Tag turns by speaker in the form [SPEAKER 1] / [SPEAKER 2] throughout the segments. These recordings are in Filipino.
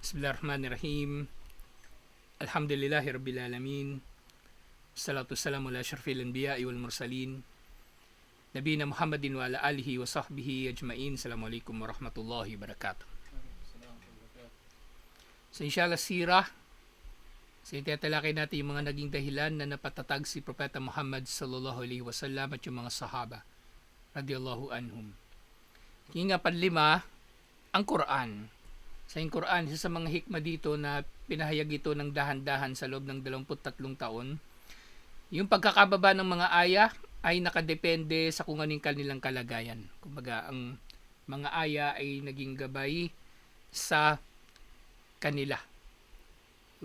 [SPEAKER 1] Bismillahirrahmanirrahim. Alhamdulillahi Rabbil Alamin. Salatu wassalamu ala asyrafil anbiya'i wal mursalin. Nabiyina Muhammadin wa ala alihi wa sahbihi ajma'in. Assalamualaikum warahmatullahi wabarakatuh. So inshallah sirah. So itatalakay natin yung mga naging dahilan na napatatag si Propeta Muhammad sallallahu alaihi wasallam at yung mga sahaba radiyallahu anhum. Yung nga panlima, ang Quran. Sa Quran, isa sa mga hikma dito na pinahayag ito ng dahan-dahan sa loob ng 23 taon, yung pagkakababa ng mga aya ay nakadepende sa kung anong kanilang kalagayan. Kumbaga, ang mga aya ay naging gabay sa kanila.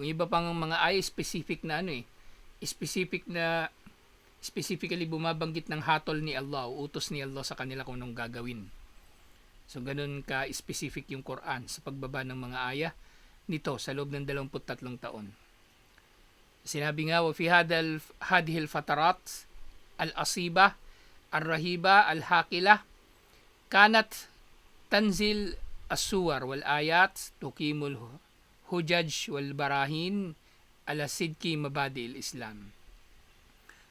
[SPEAKER 1] Yung iba pang mga aya specific na specifically bumabanggit ng hatol ni Allah, utos ni Allah sa kanila kung anong gagawin. So ganun ka-specific yung Quran sa pagbaba ng mga aya nito sa loob ng 23 taon. Sinabi nga, wa fi hadhil fatarat al-asiba al-rahiba al-hakila kanat tanzil as-suwar wal ayat tuqimul hujaj wal barahin ala sidki mabadi al-Islam.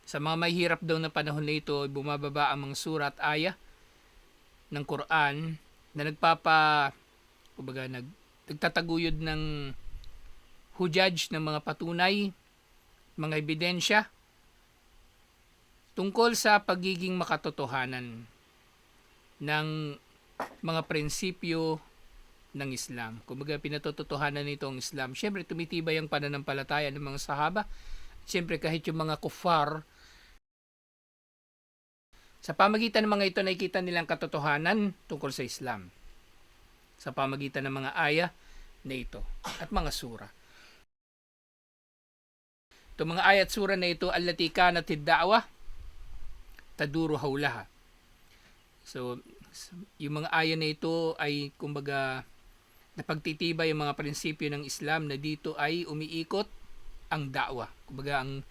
[SPEAKER 1] Sa mga mahirap daw na panahon na ito, bumababa ang mga surat aya ng Quran na nagtataguyod ng hujaj ng mga patunay, mga ebidensya tungkol sa pagiging makatotohanan ng mga prinsipyo ng Islam. Kumbaga pinatototohanan nito ang Islam. Siyempre tumitibay ang pananampalataya ng mga sahaba. Siyempre kahit yung mga kuffar, sa pamagitan ng mga ito, nakikita nilang katotohanan tungkol sa Islam. Sa pamagitan ng mga aya na ito at mga sura. Itong mga aya at sura na ito, allati kanat ad-da'wa taduru hawlaha. So, yung mga aya na ito ay kumbaga napagtitibay yung mga prinsipyo ng Islam na dito ay umiikot ang da'wa. Kumbaga ang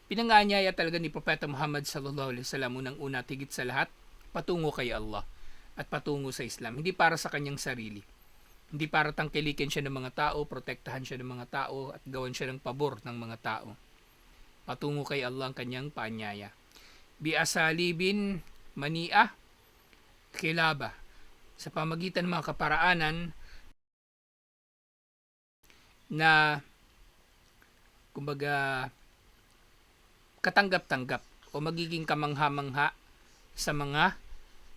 [SPEAKER 1] pinanganyaya talaga ni Propeta Muhammad sallallahu alaihi wasallam unang-una tigit sa lahat patungo kay Allah at patungo sa Islam, hindi para sa kanyang sarili, hindi para tangkilikin siya ng mga tao, protektahan siya ng mga tao at gawan siya ng pabor ng mga tao. Patungo kay Allah ang kanyang paanyaya bi asalibin mani'ah khilaba, sa pamagitan ng mga kaparaanan na kumbaga katanggap-tanggap o magiging kamangha-mangha sa mga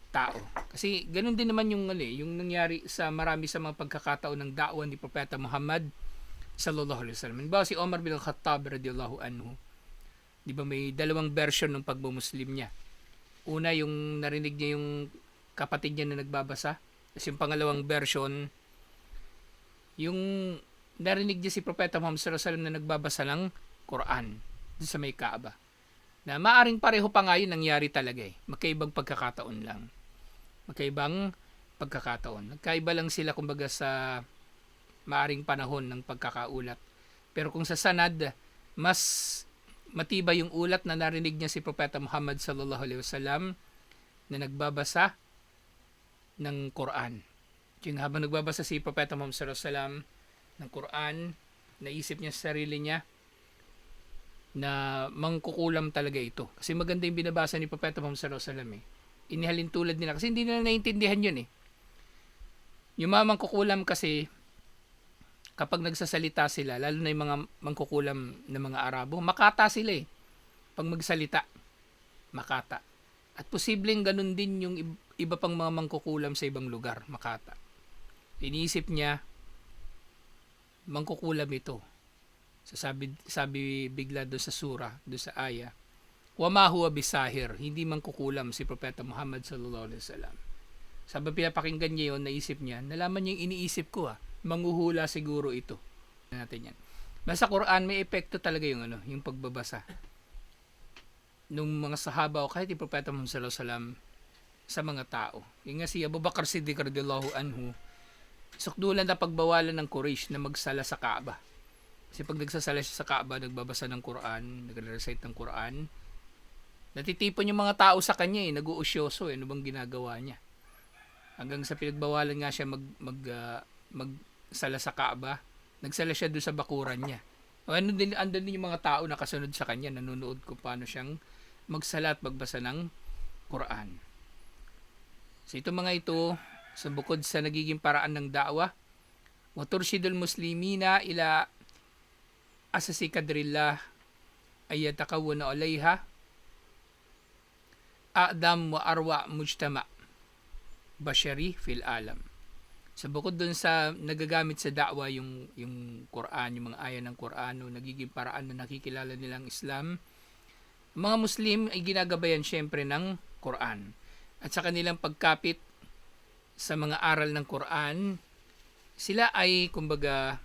[SPEAKER 1] tao. Kasi ganun din naman yung nangyari sa marami sa mga pagkakataon ng da'wa ni Propeta Muhammad sallallahu alaihi wasallam. Halimbawa si Omar bin Khattab radiyallahu anhu. 'Di ba may dalawang version ng pagmumuslim niya. Una yung narinig niya yung kapatid niya na nagbabasa. Tapos yung pangalawang version yung narinig niya si Propeta Muhammad sallallahu alaihi wasallam na nagbabasa ng Quran sa may Kaaba. Na maaring pareho pa nga yun nangyari talaga Magkaibang pagkakataon lang. Magkaibang pagkakataon. Nagkaiba lang sila kumbaga sa maaring panahon ng pagkakaulat. Pero kung sa sanad, mas matibay yung ulat na narinig niya si Propeta Muhammad sallallahu alaihi wasallam na nagbabasa ng Quran. Yung habang nagbabasa si Propeta Muhammad sallallahu alaihi wasallam ng Quran, naisip niya sa sarili niya na mangkukulam talaga ito. Kasi maganda yung binabasa ni Propeta Muhammad sallallahu alaihi wasallam Inihalin tulad nila kasi hindi nila naiintindihan yun Yung mga mangkukulam kasi kapag nagsasalita sila, lalo na yung mga mangkukulam na mga Arabo, makata sila pag magsalita. Makata. At posibleng ganun din yung iba pang mga mangkukulam sa ibang lugar, makata. Iniisip niya, mangkukulam ito. So sabi bigla doon sa sura, doon sa aya, wa ma huwa bisahir, hindi man kukulam si Propeta Muhammad sallallahu alaihi wasallam. Sabi pinapakinggan niya yon, naisip niya, nalaman niya yung iniisip ko manghuhula siguro ito. Natin yan. Nasa Quran may epekto talaga yung yung pagbabasa nung mga sahaba o kahit yung Propeta Muhammad sallallahu alaihi wasallam sa mga tao. Yung nga si Abu Bakar Siddiq radhiyallahu anhu, sukdulan na pagbawalan ng Quraysh na magsala sa Kaaba. Kasi pag nagsasala siya sa Kaaba, nagbabasa ng Quran, nagre-recite ng Quran, natitipon yung mga tao sa kanya nag-uusyoso ano bang ginagawa niya. Hanggang sa pinagbawalan nga siya magsala sa Kaaba, Nagsala siya doon sa bakuran niya. O andun din yung mga tao na kasunod sa kanya, nanonood kung paano siyang magsala at magbasa ng Quran. So ito mga ito, sa bukod sa nagiging paraan ng da'wa, wa turshidul muslimina ila asasi kadrillah ay yatakawwana alayha a'dam wa arwa mujtama bashari fil alam. So bukod dun sa nagagamit sa da'wa yung Quran, yung mga aya ng Quran, no, nagiging paraan na nakikilala nilang Islam, mga Muslim ay ginagabayan syempre ng Quran. At sa kanilang pagkapit sa mga aral ng Quran, sila ay kumbaga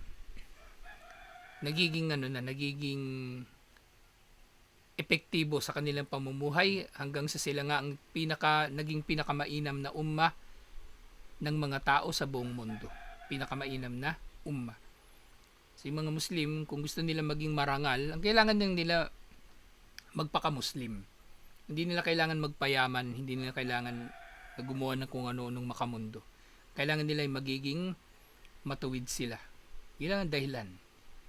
[SPEAKER 1] nagiging epektibo sa kanilang pamumuhay hanggang sa sila nga ang naging pinakamainam na ummah ng mga tao sa buong mundo. Pinakamainam na ummah. So yung mga Muslim, kung gusto nila maging marangal, ang kailangan din nila magpaka-Muslim. Hindi nila kailangan magpayaman, hindi nila kailangan gumawa ng kung ano-anong makamundo. Kailangan nila ay magiging matuwid sila. Yun lang ang dahilan.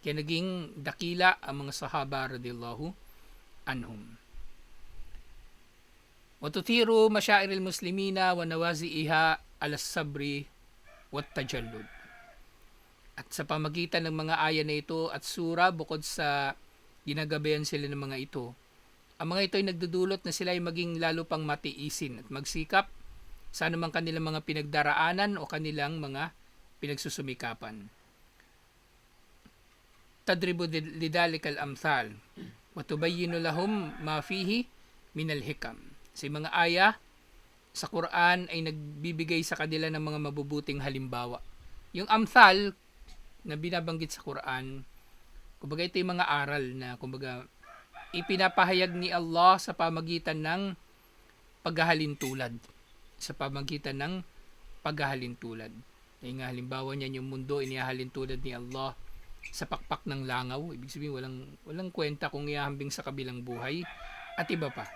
[SPEAKER 1] Kaya naging dakila ang mga sahaba radiyallahu anhum. Watutiru masyairil muslimina wa nawazi'iha alas sabri wat tajallud. At sa pamagitan ng mga aya na ito at sura, bukod sa ginagabayan sila ng mga ito, ang mga ito ay nagdudulot na sila ay maging lalo pang matiisin at magsikap sa anumang kanilang mga pinagdaraanan o kanilang mga pinagsusumikapan. Tadribu lidalikal amthal wa tubayyinu lahum ma fihi minal hikam. Sa mga aya sa Quran ay nagbibigay sa kanila ng mga mabubuting halimbawa. Yung amthal na binabanggit sa Quran, kumbaga ito yung mga aral na kumbaga ipinapahayag ni Allah sa pamagitan ng paghahalintulad. Sa pamagitan ng paghahalintulad. Yung halimbawa niyan, yung mundo inihahalintulad ni Allah sa pakpak ng langaw. Ibig sabihin walang kwenta kung ihahambing sa kabilang buhay at iba pa.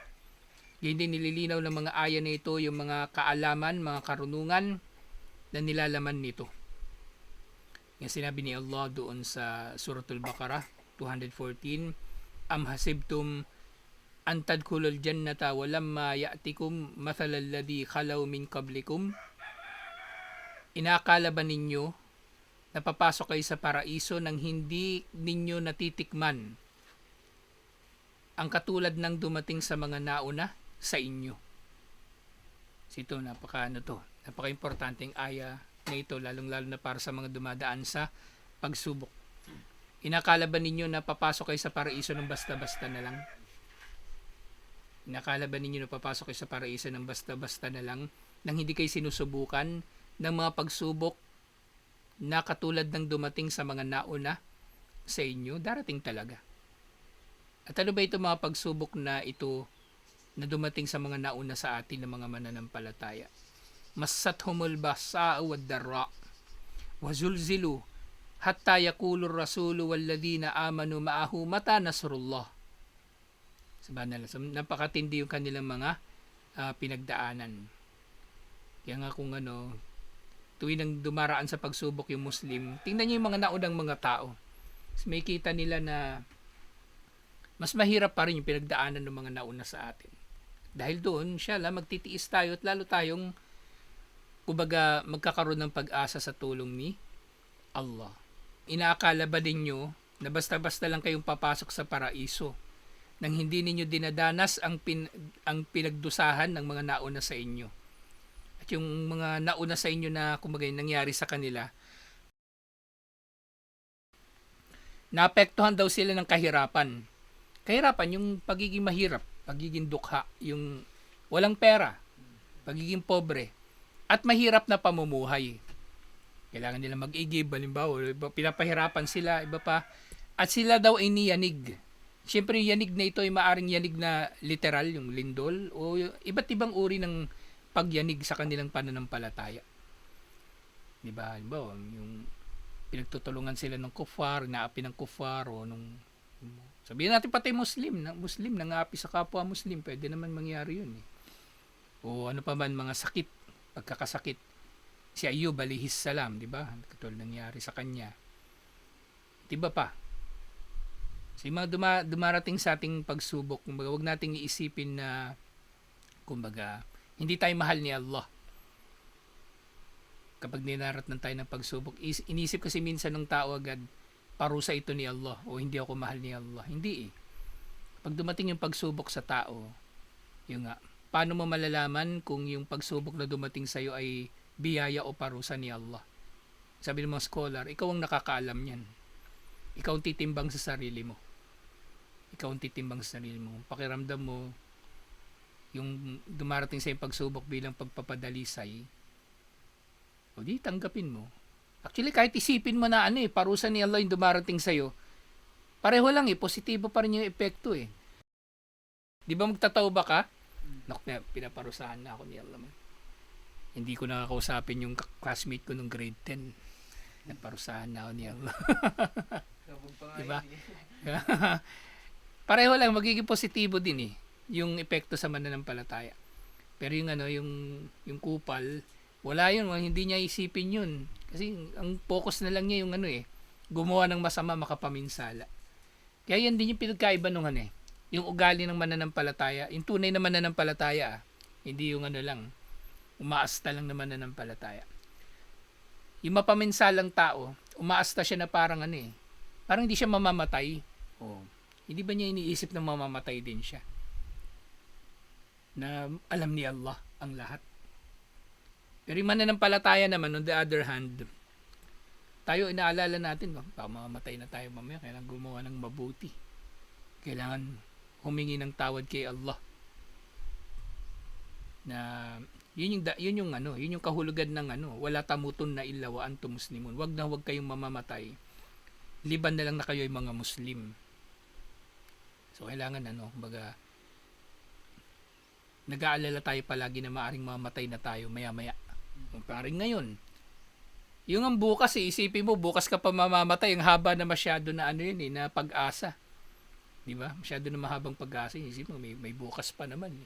[SPEAKER 1] Hindi nililinaw ng mga aya na ito yung mga kaalaman, mga karunungan na nilalaman nito. Yung sinabi ni Allah doon sa Suratul Baqarah 214, am hasibtum an tadkhulul jannata walamma ya'tikum mathalal ladhi khalaw min qablikum. Inakala ba ninyo na papasok kayo sa paraiso nang hindi ninyo natitikman ang katulad ng dumating sa mga nauna sa inyo? Ito, napaka-importanteng aya na ito, lalong-lalo na para sa mga dumadaan sa pagsubok. Inakala ba ninyo na papasok kayo sa paraiso ng basta-basta na lang? Inakala ba ninyo na papasok kayo sa paraiso ng basta-basta na lang nang hindi kayo sinusubukan ng mga pagsubok na katulad ng dumating sa mga nauna sa inyo? Darating talaga. At ano ba ito mga pagsubok na ito na dumating sa mga nauna sa atin ng mga mananampalataya? Massathumul basa wad darra wa zulzilu hatta yaqulu ar-rasulu walladhina amanu ma'ahu mata nasrullah. Napakatindi yung kanilang mga pinagdaanan. Kaya nga kung tuwing nang dumaraan sa pagsubok yung Muslim, tingnan niyo yung mga naunang mga tao. May kita nila na mas mahirap pa rin yung pinagdaanan ng mga nauna sa atin. Dahil doon, magtitiis tayo at lalo tayong kumbaga magkakaroon ng pag-asa sa tulong ni Allah. Inaakala ba ninyo na basta-basta lang kayong papasok sa paraiso nang hindi ninyo dinadanas ang pinagdusahan ng mga nauna sa inyo? At yung mga nauna sa inyo na kumbaga nangyari sa kanila, naapektuhan daw sila ng kahirapan. Kahirapan, yung pagiging mahirap, pagiging dukha, yung walang pera, pagiging pobre, at mahirap na pamumuhay. Kailangan nila mag-igib, halimbawa, pinapahirapan sila, iba pa. At sila daw ay niyanig. Siyempre, yung yanig na ito ay maaring yanig na literal, yung lindol, o iba't ibang uri ng pagyanig sa kanilang pananampalataya. Diba? Halimbawa, yung pinagtutulungan sila ng kufar, naapi ng kufar, o sabihin natin pati Muslim nangapi sa kapwa Muslim, pwede naman mangyari yun. O ano pa man, mga sakit, pagkakasakit. Si Ayub alayhis salam, di ba? Katulad nangyari sa kanya. Iba pa. So, yung mga dumarating sa ating pagsubok, kumbaga, wag nating iisipin na, kumbaga, hindi tayo mahal ni Allah. Kapag dinaratnan tayo ng pagsubok, inisip kasi minsan ng tao agad, parusa ito ni Allah o hindi ako mahal ni Allah. Hindi eh. Pag dumating yung pagsubok sa tao, yung nga, paano mo malalaman kung yung pagsubok na dumating sa iyo ay biyaya o parusa ni Allah? Sabi ng mga scholar, ikaw ang nakakaalam niyan. Ikaw ang titimbang sa sarili mo. Ikaw ang titimbang sa sarili mo. Pakiramdam mo, yung dumarating sa yung pagsubok bilang pagpapadalisay, o di tanggapin mo. Actually, kahit isipin mo na parusa ni Allah yung dumarating sa'yo, pareho lang positibo pa rin yung epekto eh. Di ba magtatawba ka? Naku, pinaparusahan na ako ni Allah. Hindi ko nakakausapin yung classmate ko nung grade 10. Naparusahan na ako ni Allah. Diba? Pareho lang, magiging positibo din yung epekto sa mananampalataya. Pero yung kupal, wala yun, hindi niya isipin yun. Kasi ang focus na lang niya yung gumawa ng masama, makapaminsala. Kaya yan din yung pinagkaiba nung yung ugali ng mananampalataya, yung tunay na mananampalataya, hindi yung lang, umaasta lang na mananampalataya. Yung mapaminsalang tao, umaasta siya na parang parang hindi siya mamamatay. Hindi ba niya iniisip na mamamatay din siya? Na alam ni Allah ang lahat. Pero yung mananampalataya naman, on the other hand, tayo inaalala natin, baka mamamatay na tayo mamaya, kailangan gumawa ng mabuti. Kailangan humingi ng tawad kay Allah. Na yun yung kahulugan ng wala tamutun na illa wa antum muslimun. Wag kayong mamamatay. Liban na lang na kayo ay mga Muslim. So kailangan kumbaga nag-aalala tayo palagi na maaring mamatay na tayo maya-maya. Paring ngayon. Yung ang bukas, isipin mo, bukas ka pa mamamatay, ang haba na masyado na na pag-asa. Di ba? Masyado na mahabang pag-asa. Isipin mo, may bukas pa naman.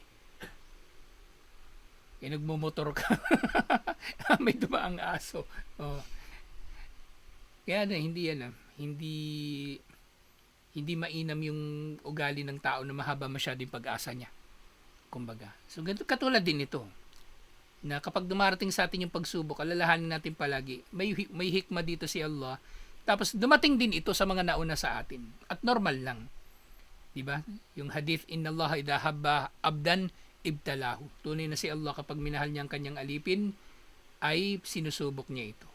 [SPEAKER 1] Kaya nagmumotor ka. May dumaang aso. Kaya hindi mainam yung ugali ng tao na mahaba masyado yung pag-asa niya. Kumbaga. So, ganito katulad din ito. Na kapag dumarating sa atin yung pagsubok, alalahanin natin palagi, may hikma dito si Allah. Tapos dumating din ito sa mga nauna sa atin. At normal lang. 'Di ba? Yung hadith, inna Allah idha habba abdan ibtalahu. Tunay na si Allah kapag minahal niya ang kanyang alipin, ay sinusubok niya ito.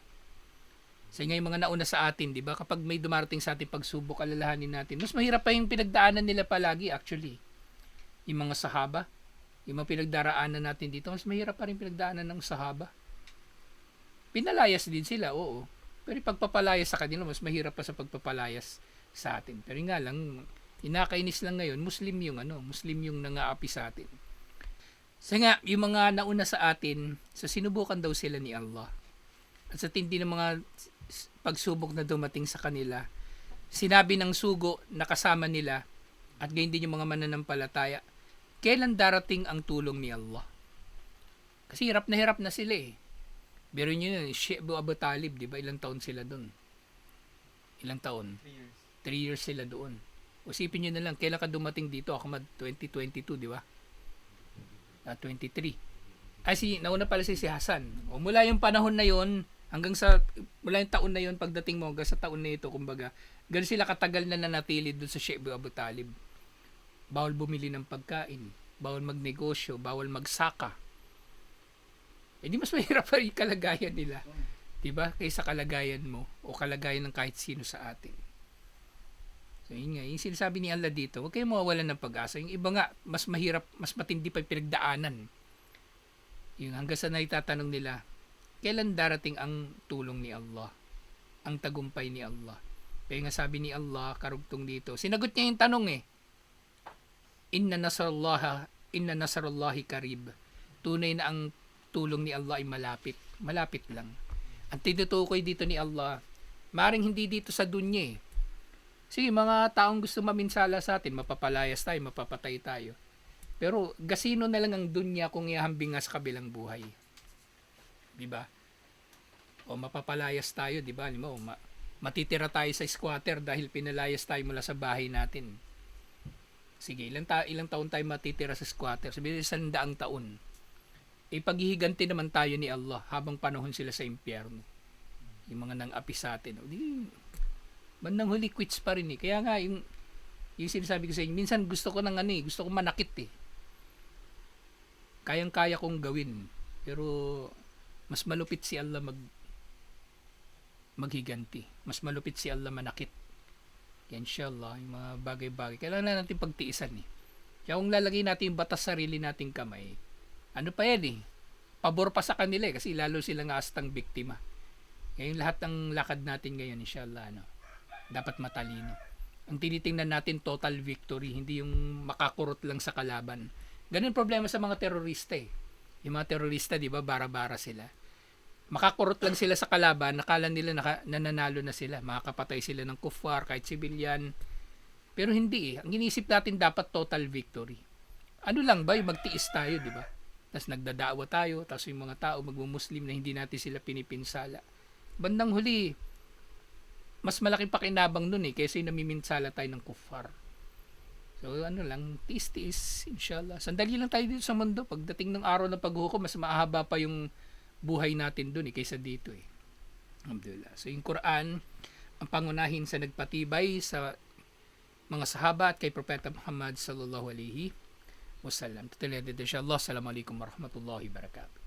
[SPEAKER 1] Sa yung mga nauna sa atin, 'di ba? Kapag may dumarating sa atin pagsubok, alalahanin natin. Mas mahirap pa yung pinagdaanan nila palagi actually. Yung mga sahaba, yung mga pinagdaraanan natin dito, mas mahirap pa rin pinagdaanan ng sahaba. Pinalayas din sila, oo. Pero pagpapalayas sa kanila, mas mahirap pa sa pagpapalayas sa atin. Pero nga lang, inakainis lang ngayon, Muslim yung nangaapi sa atin. So nga, yung mga nauna sa atin, sinubukan daw sila ni Allah. At sa tindi ng mga pagsubok na dumating sa kanila, sinabi ng sugo na kasama nila, at gayon din yung mga mananampalataya, kailan darating ang tulong ni Allah? Kasi hirap na sila Pero yun Sheikh Abu Talib, di ba? Ilang taon sila doon? Ilang taon? 3 years sila doon. Usipin nyo na lang, kailan ka dumating dito? Ahmad, 2022, di ba? 23. Nauna pala si Hasan. Mula yung panahon na yon mula yung taon na yon pagdating mo, hanggang sa taon na ito, kumbaga, ganun sila katagal na nanatili doon sa Sheikh Abu Talib. Bawal bumili ng pagkain, bawal magnegosyo, bawal magsaka. Di mas mahirap pa rin kalagayan nila. Diba? Kaysa kalagayan mo o kalagayan ng kahit sino sa atin. So yun nga, yung sinasabi ni Allah dito, huwag kayong mawawalan ng pag-asa. Yung iba nga, mas mahirap, mas matindi pa yung pinagdaanan. Yung hanggang sa naitatanong nila, kailan darating ang tulong ni Allah? Ang tagumpay ni Allah? Kaya nga sabi ni Allah, karugtong dito, sinagot niya yung tanong Inna nasarallahi karib. Tunay na ang tulong ni Allah ay malapit. Malapit lang. Ang tinutukoy dito ni Allah, maring hindi dito sa dunya Sige, mga taong gusto maminsala sa atin, mapapalayas tayo, mapapatay tayo. Pero gasino na lang ang dunya kung ihambing nga sa kabilang buhay. Diba? O mapapalayas tayo, diba? matitira tayo sa squatter dahil pinalayas tayo mula sa bahay natin. Sige, ilang taon tayo matitira sa squatter? Sabihin, 100 taon. Ipaghihiganti naman tayo ni Allah habang panahon sila sa impyerno. Yung mga nang-api sa atin. Bandang huli, quits pa rin eh. Kaya nga, yung sinasabi ko sa inyo, minsan gusto ko gusto ko manakit eh. Kayang-kaya kong gawin. Pero, mas malupit si Allah maghiganti. Mas malupit si Allah manakit. Kaya inshallah, yung mga bagay-bagay. Kailangan natin pagtiisan eh. Kaya kung lalagay natin yung batas sarili nating kamay, ano pa yan eh, pabor pa sa kanila eh, kasi lalo sila nga astang biktima. Kaya yung lahat ng lakad natin ngayon, inshallah, dapat matalino. Ang tinitingnan natin, total victory, hindi yung makakurot lang sa kalaban. Ganun problema sa mga terorista eh. Yung mga terorista, di ba, bara-bara sila. Makakurot lang sila sa kalaban, nakala nila nananalo na sila. Makakapatay sila ng kuffar, kahit civilian. Pero hindi eh. Ang inisip natin dapat total victory. Ano lang ba, yung magtiis tayo, di ba? Tapos nagdadawa tayo, tapos yung mga tao magmumuslim na hindi natin sila pinipinsala. Bandang huli, mas malaking pakinabang nun eh, kaysa yung namiminsala tayo ng kuffar. So ano lang, tiis-tiis, inshallah. Sandali lang tayo dito sa mundo. Pagdating ng araw ng paghuhukom, mas mahaba pa yung buhay natin dun kaysa dito eh. Alhamdulillah. So yung Quran, ang pangunahin sa nagpatibay sa mga sahaba at kay Propeta Muhammad sallallahu alaihi wasallam. Tutuloy natin inshallah. Assalamualaikum warahmatullahi wabarakatuh.